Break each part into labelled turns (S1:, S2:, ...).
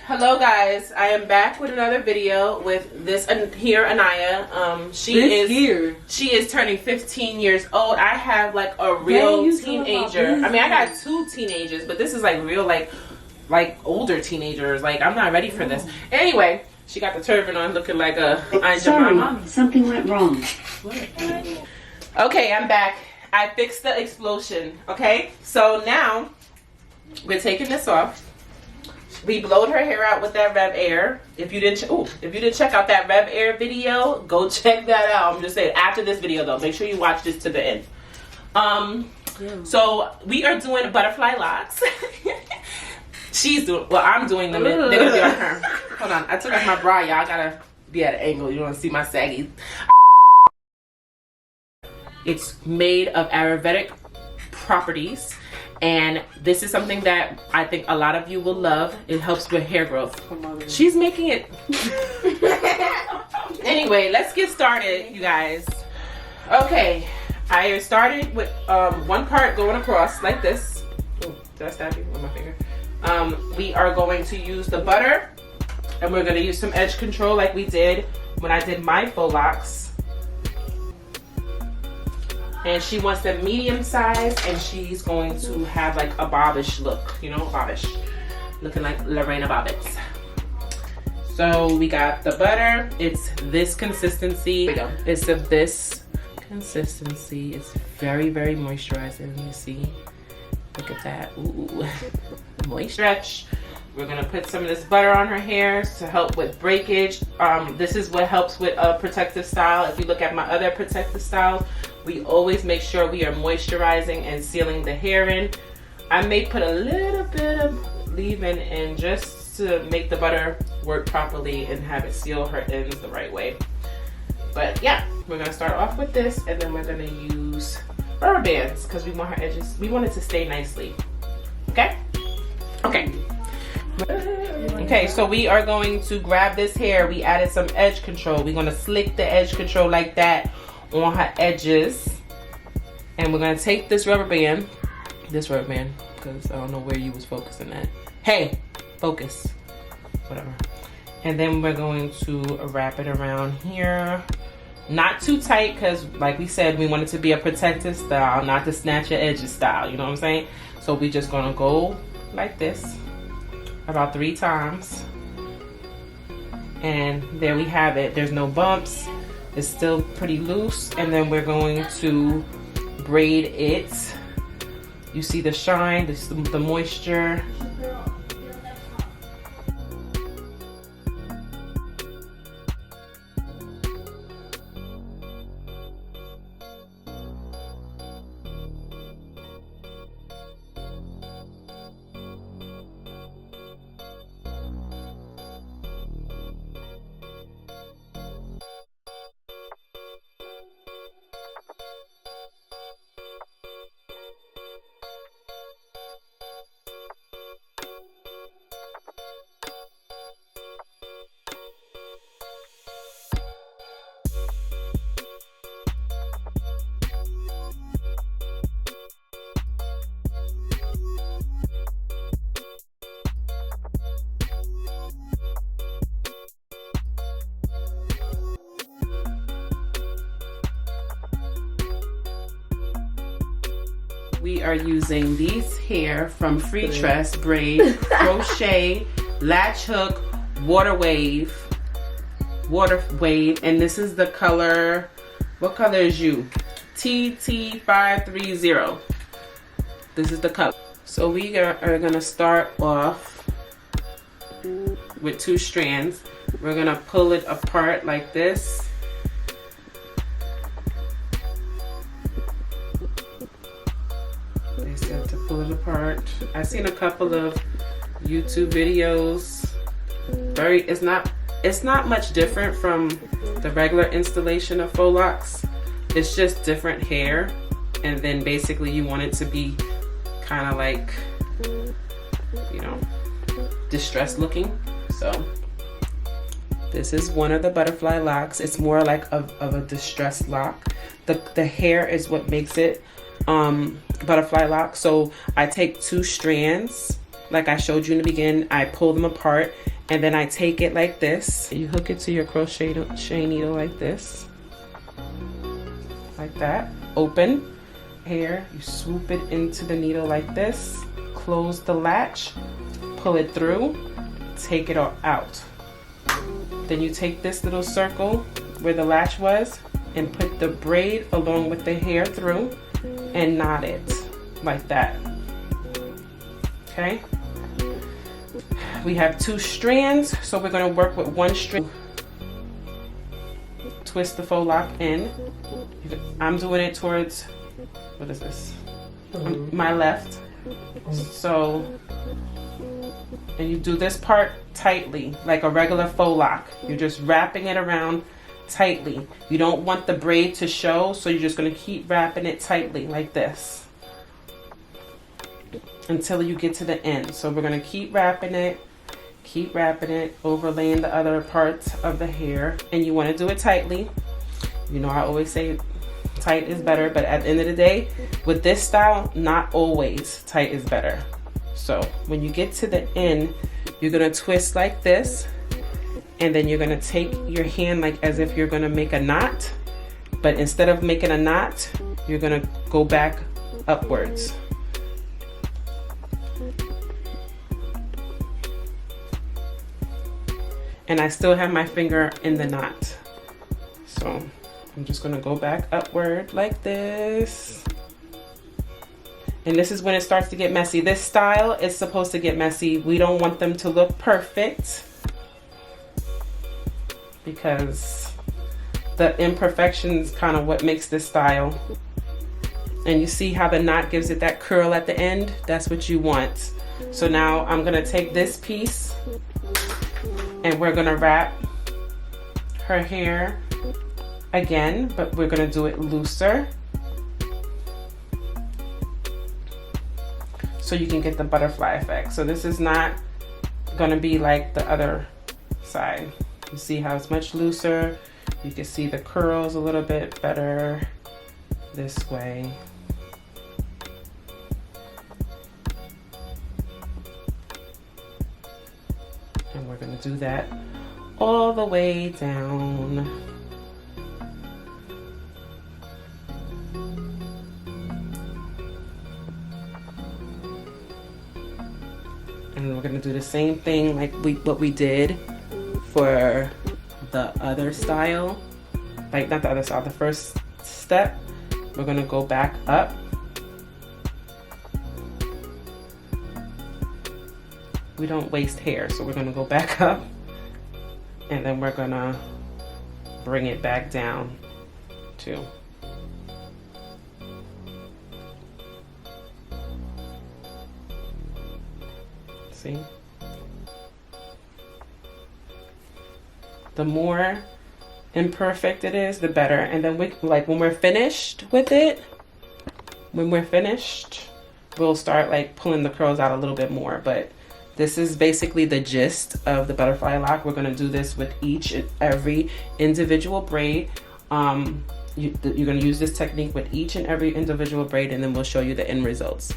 S1: Hello guys, I am back with another video with this here Anaya. She is turning 15 years old. I have like a real teenager. I mean, I got two teenagers, but this is like real like older teenagers. Like, I'm not ready for this. Anyway, she got the turban on looking like a
S2: Sorry, something went wrong.
S1: Okay, I'm back. I fixed the explosion. Okay, so now we're taking this off. We blowed her hair out with that Rev Air. If you didn't check out that Rev Air video, go check that out. I'm just saying, after this video though, make sure you watch this to the end. So we are doing butterfly locks. She's doing, well, I'm doing them. They're gonna be on her. Hold on, I took off my bra, y'all. I gotta be at an angle. You don't want to see my saggy. It's made of Ayurvedic properties. And this is something that I think a lot of you will love. It helps with hair growth. She's making it. Anyway, let's get started, you guys. Okay, I started with one part going across like this. Oh, did I stab you with my finger? We are going to use the butter, and we're going to use some edge control like we did when I did my faux locks. And she wants them medium size, and she's going to have like a bobbish look, you know, bobbish, looking like Lorena Bobbitt. So we got the butter. It's this consistency. It's of this consistency. It's very, very moisturizing. You see, look at that. Ooh, moist stretch. We're gonna put some of this butter on her hair to help with breakage. This is what helps with a protective style. If you look at my other protective styles, we always make sure we are moisturizing and sealing the hair in. I may put a little bit of leave-in in just to make the butter work properly and have it seal her ends the right way. But yeah, we're gonna start off with this, and then we're gonna use rubber bands because we want her edges, we want it to stay nicely. Okay? Okay. Okay, so we are going to grab this hair. We added some edge control. We're gonna slick the edge control like that on her edges, and we're gonna take this rubber band, because I don't know where you was focusing at. Hey, focus, whatever. And then we're going to wrap it around here, not too tight, because like we said, we want it to be a protective style, not the snatch your edges style, you know what I'm saying? So we just gonna go like this about 3 times, and there we have it. There's no bumps. It's still pretty loose, and then we're going to braid it. You see the shine, the moisture. We are using these hair from Free Tress Braid, Crochet, Latch Hook, Water Wave, and this is the color, what color is you? TT530. This is the color. So we are gonna start off with 2 strands. We're gonna pull it apart like this. To pull it apart. I've seen a couple of YouTube videos. It's not much different from the regular installation of faux locks. It's just different hair, and then basically you want it to be kind of like, you know, distressed looking. So this is one of the butterfly locks. It's more like of a distressed lock. The hair is what makes it butterfly lock. So I take 2 strands like I showed you in the beginning. I pull them apart, And then I take it like this. You hook it to your crochet needle like this. Like that. Open. Here, you swoop it into the needle like this. Close the latch. Pull it through. Take it out. Then you take this little circle where the latch was and put the braid along with the hair through and knot it like that. Okay? We have 2 strands, so we're going to work with 1 strand. Twist the faux lock in. I'm doing it towards, what is this? My left. So, and you do this part tightly, like a regular faux lock. You're just wrapping it around tightly. You don't want the braid to show, so you're just going to keep wrapping it tightly like this until you get to the end. So we're going to keep wrapping it, overlaying the other parts of the hair, and you want to do it tightly. You know, I always say tight is better, but at the end of the day, with this style, not always tight is better. So when you get to the end, you're going to twist like this, and then you're going to take your hand like as if you're going to make a knot, but instead of making a knot, you're going to go back upwards. And I still have my finger in the knot. So I'm just gonna go back upward like this. And this is when it starts to get messy. This style is supposed to get messy. We don't want them to look perfect because the imperfections kind of what makes this style. And you see how the knot gives it that curl at the end? That's what you want. So now I'm gonna take this piece and we're gonna wrap her hair again, but we're gonna do it looser so you can get the butterfly effect. So this is not gonna be like the other side. You see how it's much looser. You can see the curls a little bit better this way. And we're gonna do that all the way down. And we're gonna do the same thing like what we did for the other style. Like not the other style, the first step. We're gonna go back up. We don't waste hair, so we're gonna go back up and then we're gonna bring it back down too. See? The more imperfect it is, the better. And then we, like when we're finished with it, we'll start like pulling the curls out a little bit more, but this is basically the gist of the butterfly lock. We're gonna do this with each and every individual braid. You're gonna use this technique with each and every individual braid, and then we'll show you the end results.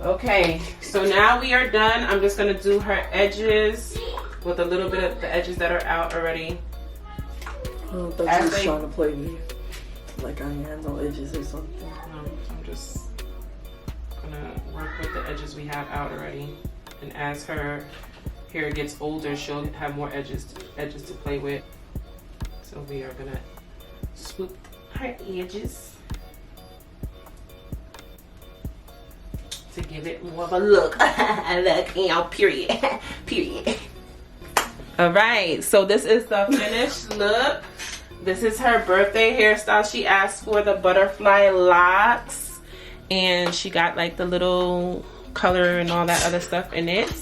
S1: Okay, so now we are done. I'm just gonna do her edges with a little bit of the edges that are out already.
S3: I thought you was trying to play me. Like I ain't have no edges or something.
S1: No, I'm just gonna work with the edges we have out already. And as her hair gets older, she'll have more edges to play with. So we are gonna swoop her edges to give it more of a look. Look, you know, period. Period. All right, so this is the finished look. This is her birthday hairstyle. She asked for the butterfly locks, and she got like the little color and all that other stuff in it.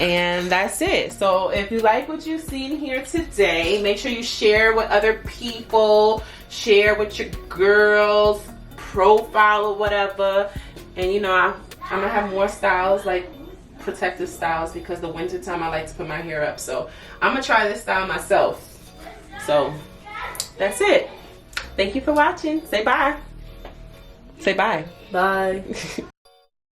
S1: And that's it. So if you like what you've seen here today, make sure you share with other people, share with your girls, profile or whatever. And you know, I'm gonna have more styles, like protective styles, because the winter time I like to put my hair up. So I'm gonna try this style myself. So that's it. Thank you for watching. Say bye. Say bye.
S3: Bye.